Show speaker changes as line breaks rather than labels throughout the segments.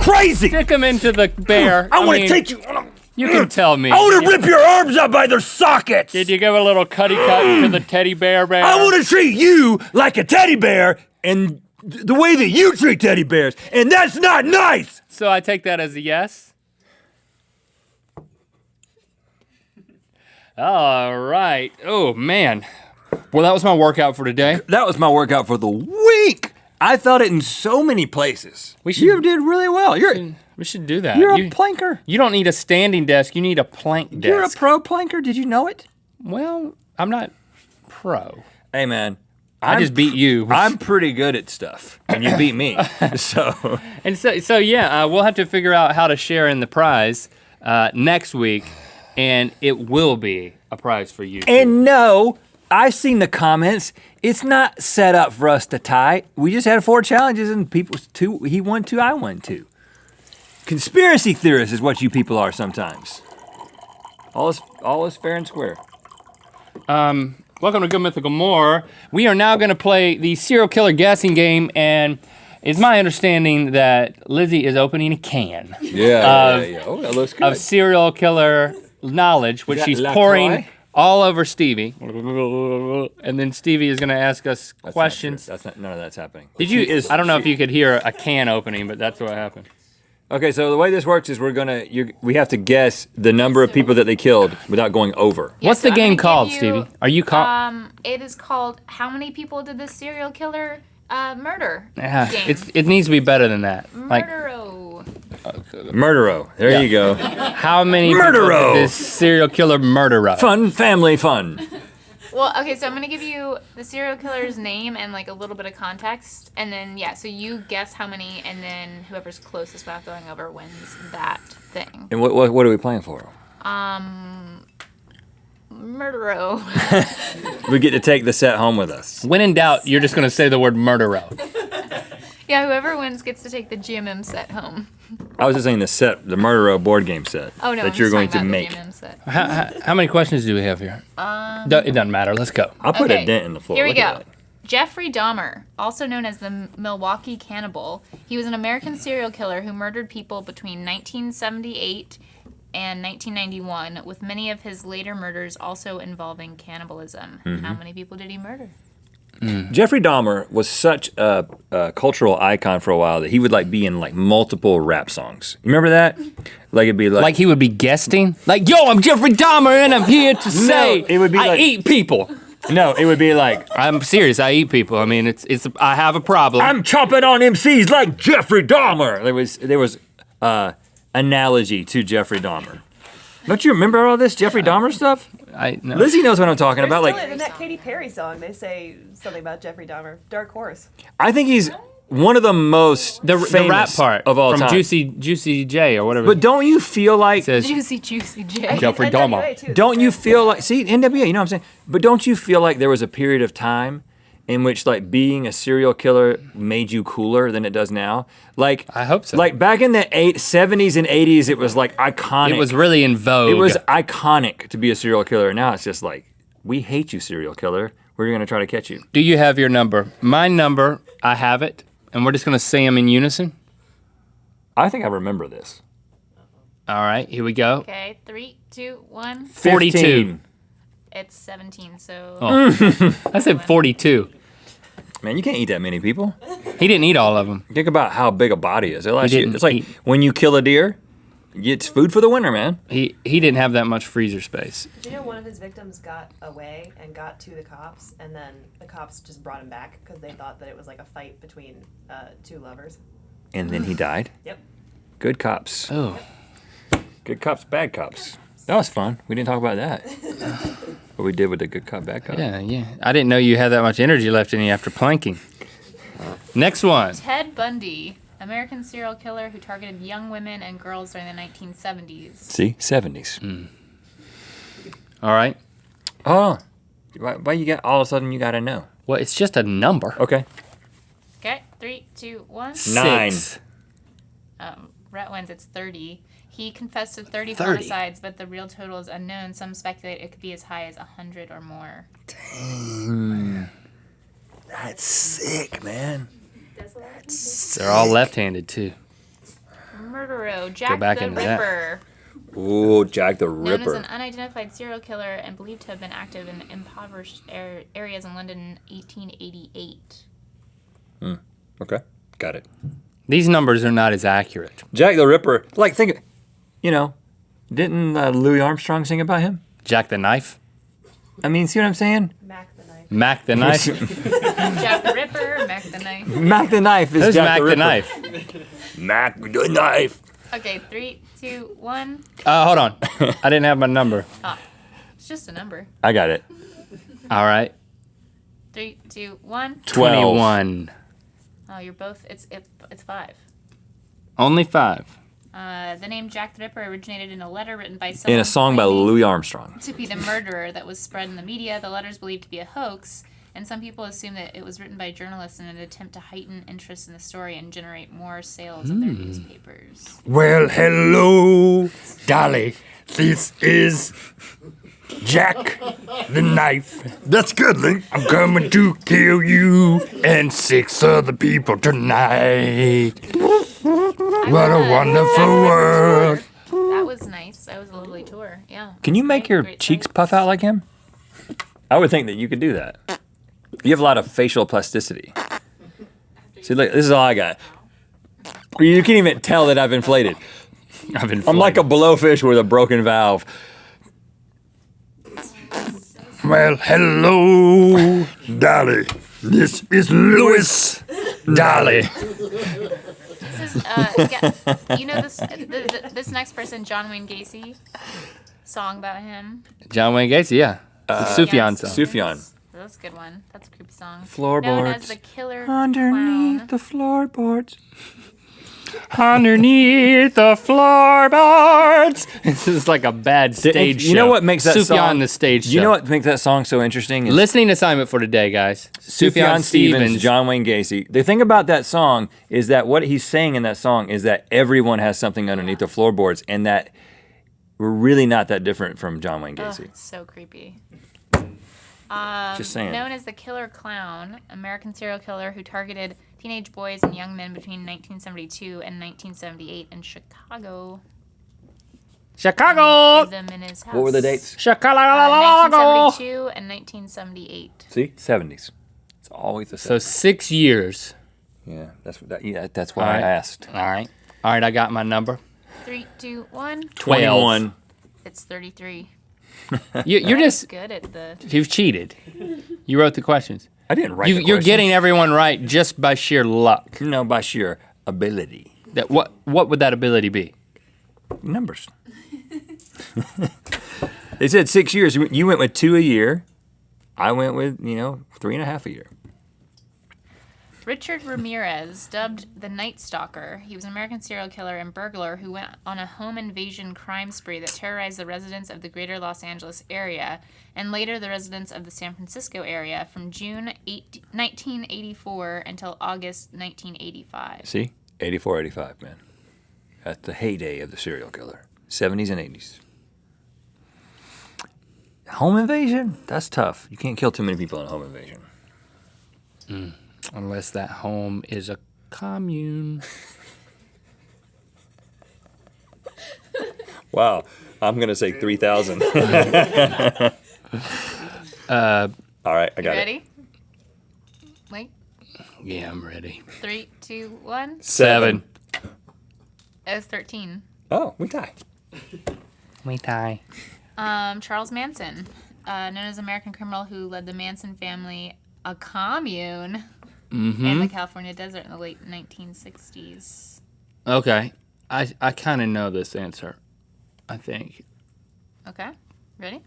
crazy.
Stick him into the bear.
I want to take you.
You can tell me.
I want to rip your arms out by their sockets.
Did you give a little cutty cut to the teddy bear?
I want to treat you like a teddy bear and the way that you treat teddy bears, and that's not nice.
So I take that as a yes. All right. Oh, man. Well, that was my workout for today.
That was my workout for the week. I felt it in so many places. You did really well.
We should do that.
You're a planker.
You don't need a standing desk. You need a plank desk.
You're a pro planker. Did you know it?
Well, I'm not pro.
Hey, man.
I just beat you.
I'm pretty good at stuff, and you beat me. So
yeah, we'll have to figure out how to share in the prize next week, and it will be a prize for you.
And no, I've seen the comments. It's not set up for us to tie. We just had 4 challenges, and he won 2, I won 2. Conspiracy theorists is what you people are sometimes. All is fair and square.
Welcome to Good Mythical More. We are now going to play the serial killer guessing game, and it's my understanding that Lizzie is opening a can.
Yeah. Oh, that looks good.
Of serial killer knowledge, which she's pouring all over Stevie. And then Stevie is going to ask us questions.
None of that's happening.
I don't know if you could hear a can opening, but that's what happened.
Okay, so the way this works is we have to guess the number of people that they killed without going over.
Yeah, What's the game called, Stevie? Are you called?
It is called How Many People Did This Serial Killer Murder?
Yeah,
Game.
it needs to be better than that.
Murdero. There you go.
How many people did this serial killer murderer?
Fun, family fun.
Well, okay, so I'm going to give you the serial killer's name and like a little bit of context. And then, so you guess how many, and then whoever's closest without going over wins that thing.
And what are we playing for?
Murdero.
We get to take the set home with us.
When in doubt, you're just going to say the word murdero.
Yeah, whoever wins gets to take the GMM set home.
I was just saying the Murdero board game set.
Oh, no,
that you're going to make.
The GMM set.
How many questions do we have here? It doesn't matter. Let's go.
I'll put a dent in the floor.
Here we go. Jeffrey Dahmer, also known as the Milwaukee Cannibal, he was an American serial killer who murdered people between 1978 and 1991, with many of his later murders also involving cannibalism. Mm-hmm. How many people did he murder?
Jeffrey Dahmer was such a cultural icon for a while that he would be in multiple rap songs. You remember that? It'd be
like he would be guesting? Like, yo, I'm Jeffrey Dahmer and I'm here to say
it would be
I eat people.
No, it would be like,
I'm serious, I eat people. I mean, I have a problem.
I'm chopping on MCs like Jeffrey Dahmer. There was analogy to Jeffrey Dahmer. Don't you remember all this Jeffrey Dahmer stuff?
No.
Lizzie knows what I'm talking about.
In that Katy Perry song, they say something about Jeffrey Dahmer. Dark Horse.
I think he's one of the most famous
the rap part
of all
from
time.
Juicy J or whatever.
But don't you feel like
Juicy J?
Jeffrey Dahmer.
Don't you feel like NWA? You know what I'm saying? But don't you feel like there was a period of time in which being a serial killer made you cooler than it does now?
I hope so.
Back in the 70s and 80s, it was iconic.
It was really in vogue.
It was iconic to be a serial killer. Now it's just we hate you, serial killer. We're going to try to catch you.
Do you have your number? My number, I have it, and we're just going to say them in unison?
I think I remember this.
All right, here we go.
Okay, 3, 2, 1.
42.
It's 17, so...
Oh. I said 42.
Man, you can't eat that many people.
He didn't eat all of them.
Think about how big a body is. It's like when you kill a deer, it's food for the winter, man.
He didn't have that much freezer space.
Did you know one of his victims got away and got to the cops, and then the cops just brought him back because they thought that it was a fight between 2 lovers?
And then he died?
Yep.
Good cops.
Oh.
Good cops, bad cops. That was fun. We didn't talk about that. What we did with the good cop, bad cop.
Yeah. I didn't know you had that much energy left in you after planking. Next one.
Ted Bundy, American serial killer who targeted young women and girls during the 1970s.
See? 70s.
Mm. All right.
Oh. Why you got all of a sudden you got to know?
Well, it's just a number.
Okay.
Okay, 3, 2, 1.
9.
Rhett wins, it's 30. He confessed to 30 homicides, but the real total is unknown. Some speculate it could be as high as 100 or more.
Dang. That's sick, man.
They're all left-handed, too.
go. Jack
back
the
into that.
Ripper.
Ooh, Jack the
Known as
Ripper.
an unidentified serial killer and believed to have been active in impoverished areas in London in 1888.
Okay, got it.
These numbers are not as accurate.
Jack the Ripper. Like, think, didn't Louis Armstrong sing about him?
Jack the Knife?
I mean, see what I'm saying?
Mac the knife.
Mac the Knife?
Jack the Ripper, Mac the Knife.
Mac the Knife is
Who's
Jack
Mac
the
the
Ripper.
Knife?
Mac the Knife.
Okay, 3, 2, 1.
Hold on. I didn't have my number.
It's just a number.
I got it.
All right.
3, 2, 1.
21.
Oh, you're both. It's 5.
Only 5.
The name Jack the Ripper originated in a letter written by someone
In a song by
claiming
Louis Armstrong.
to be the murderer that was spread in the media. The letter is believed to be a hoax, and some people assume that it was written by journalists in an attempt to heighten interest in the story and generate more sales of their newspapers.
Well, hello, Dolly. This is Jack the Knife. That's good, Link. I'm coming to kill you and 6 other people tonight. What a wonderful world.
That was nice. That was a lovely tour. Yeah.
Can you make your
Great
cheeks
sight.
puff out like him? I would think that you could do that. You have a lot of facial plasticity. See, look, this is all I got. You can't even tell that I've inflated. I'm like a blowfish with a broken valve. Well, hello, Dolly. This is Louis Dolly.
This is, this next person, John Wayne Gacy, song about him.
John Wayne Gacy, yeah. It's a Sufjan song.
Sufjan.
That's a good one. That's a creepy song.
Floorboards.
Known as the killer
Underneath
clown.
the floorboards.
Underneath the floorboards. This is like a bad stage show.
You know what makes that
Sufjan
song?
the stage show.
You know what makes that song so interesting? Is
Listening assignment for today, guys.
Sufjan Stevens, John Wayne Gacy. The thing about that song is that what he's saying in that song is that everyone has something underneath the floorboards, and that we're really not that different from John Wayne
Ugh,
Gacy.
it's so creepy.
Just saying.
Known as the Killer Clown, American serial killer who targeted teenage boys and young men between 1972 and 1978 in Chicago.
Chicago.
Hid them in his house.
What were the dates?
Chicago.
1972 and 1978.
See, 70s. It's always the 70s.
So 6 years.
Yeah, that's why
All
I
right.
asked.
All right. All right, I got my number.
3, 2, 1.
21.
It's 33.
You're just,
good at the.
you've cheated. You wrote the questions.
I didn't write the
You're
questions.
getting everyone right just by sheer luck.
No, by sheer ability.
That what would that ability be?
Numbers. They said 6 years. You went with 2 a year. I went with, 3.5 a year.
Richard Ramirez, dubbed the Night Stalker, he was an American serial killer and burglar who went on a home invasion crime spree that terrorized the residents of the greater Los Angeles area and later the residents of the San Francisco area from June 1984 until August 1985.
See? 84, 85, man. That's the heyday of the serial killer. 70s and 80s. Home invasion? That's tough. You can't kill too many people in a home invasion.
Unless that home is a commune.
Wow. I'm going to say 3,000. All right, I got it.
Ready? Wait.
Yeah, I'm ready.
3, 2, 1.
7.
It was 13.
Oh, we tie.
We tie.
Charles Manson, known as American criminal who led the Manson family, a commune, in the California desert in the late 1960s.
Okay. I kind of know this answer, I think.
Okay, ready?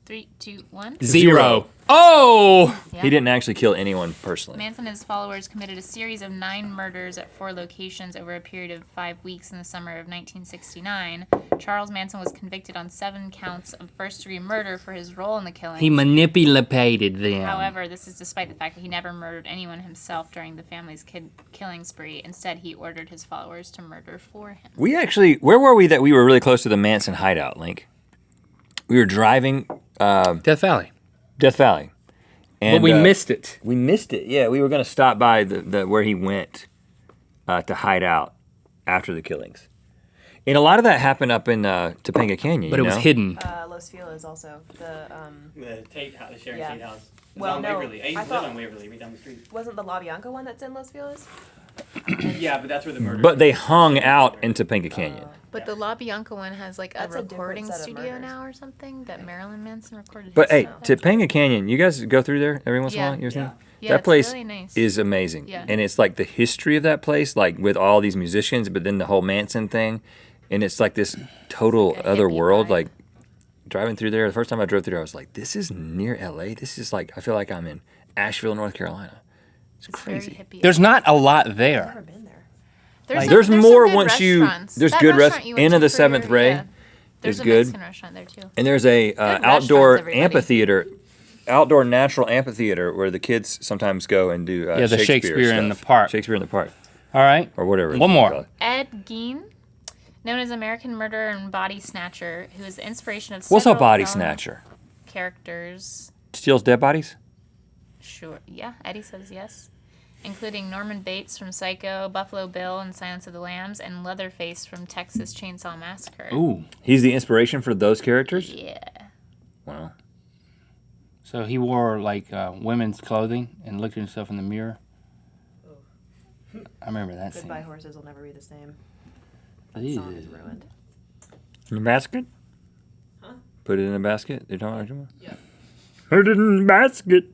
3, 2, 1.
0. Oh!
Yeah.
He didn't actually kill anyone personally.
Manson and his followers committed a series of 9 murders at 4 locations over a period of 5 weeks in the summer of 1969. Charles Manson was convicted on 7 counts of first-degree murder for his role in the killings.
He manipulated them.
However, this is despite the fact that he never murdered anyone himself during the family's killing spree. Instead, he ordered his followers to murder for him.
We actually, where were we that we were really close to the Manson hideout, Link? We were driving
Death Valley.
Death Valley. And,
But we missed it.
We missed it. Yeah, we were going to stop by the where he went to hide out after the killings. And a lot of that happened up in Topanga Canyon.
But it was hidden.
Los Feliz also.
The Tate house, the Sharon
Yeah.
Tate house. It's
Well,
on
no,
Waverly. I used
I
to live
thought-
on Waverly, right down the street.
Wasn't the La Bianca one that's in Los Feliz?
Yeah, but that's where the murder.
But they hung out in Topanga Canyon.
But the La Bianca one has like
That's
a
a different
recording
set of
studio
murders.
now or something that Marilyn Manson recorded.
But
his
hey,
stuff.
Topanga Canyon, you guys go through there every once in a
Yeah.
while? You ever seen
Yeah.
it?
Yeah,
That
it's
place
really nice.
is amazing.
Yeah.
And it's like the history of that place, like with all these musicians, but then the whole Manson thing. And it's like this total
like a
other
hippie
world.
vibe.
Like driving through there, the first time I drove through there, I was like, this is near LA. This is like, I feel like I'm in Asheville, North Carolina. It's crazy.
Very hippie.
There's not a lot
I've
there.
never been there.
There's
some
more
good
once you-
restaurants.
there's
That
good
restaurant you went
Inn of
to
the
for
Seventh
your-
Ray
yeah. There's
is
a
good.
Mexican restaurant there too.
And there's a
restaurants,
outdoor
everybody.
outdoor natural amphitheater where the kids sometimes go and do
Yeah, the Shakespeare in
stuff.
the park.
Shakespeare in the park,
All right.
or whatever.
One
it's
more.
called.
Ed Gein, known as American Murderer and Body Snatcher, who is the inspiration of
What's a
several
body
film
snatcher?
characters.
Steals dead bodies?
Sure, yeah, Eddie says yes. Including Norman Bates from Psycho, Buffalo Bill in Silence of the Lambs, and Leatherface from Texas Chainsaw Massacre.
Ooh.
He's the inspiration for those characters?
Yeah.
Wow.
So he wore like women's clothing and looked at himself in the mirror. I remember that scene.
Goodbye Horses will never be the same. That song is
Ew.
ruined.
In a basket?
Huh?
Put it in a basket? They're talking about
Yeah.
Put it in a basket.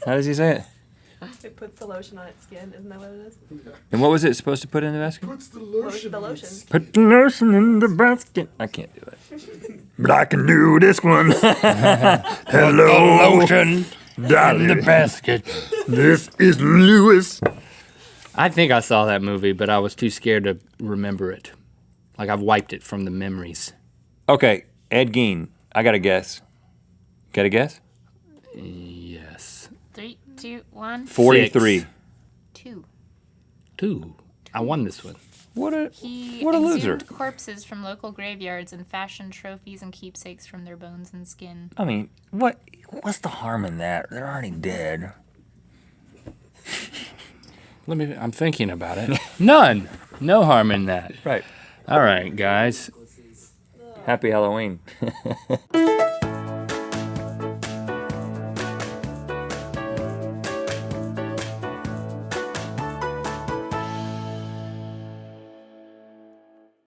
How does he say it?
It puts the lotion on its skin, isn't that what it is?
And what was it supposed to put in the basket?
The lotion.
Put the lotion in the basket. I can't do it. But I can do this one. Hello.
Lotion in the basket.
This is Lewis.
I think I saw that movie, but I was too scared to remember it. Like I've wiped it from the memories.
Okay, Ed Gein. I got a guess. Got a guess?
Yes.
3, 2, 1,
43.
2.
2. I won this one.
What a
He
What a loser.
exhumed corpses from local graveyards and fashioned trophies and keepsakes from their bones and skin.
I mean, what's the harm in that? They're already dead.
I'm thinking about it. None. No harm in that.
Right.
All right, guys.
Happy Halloween.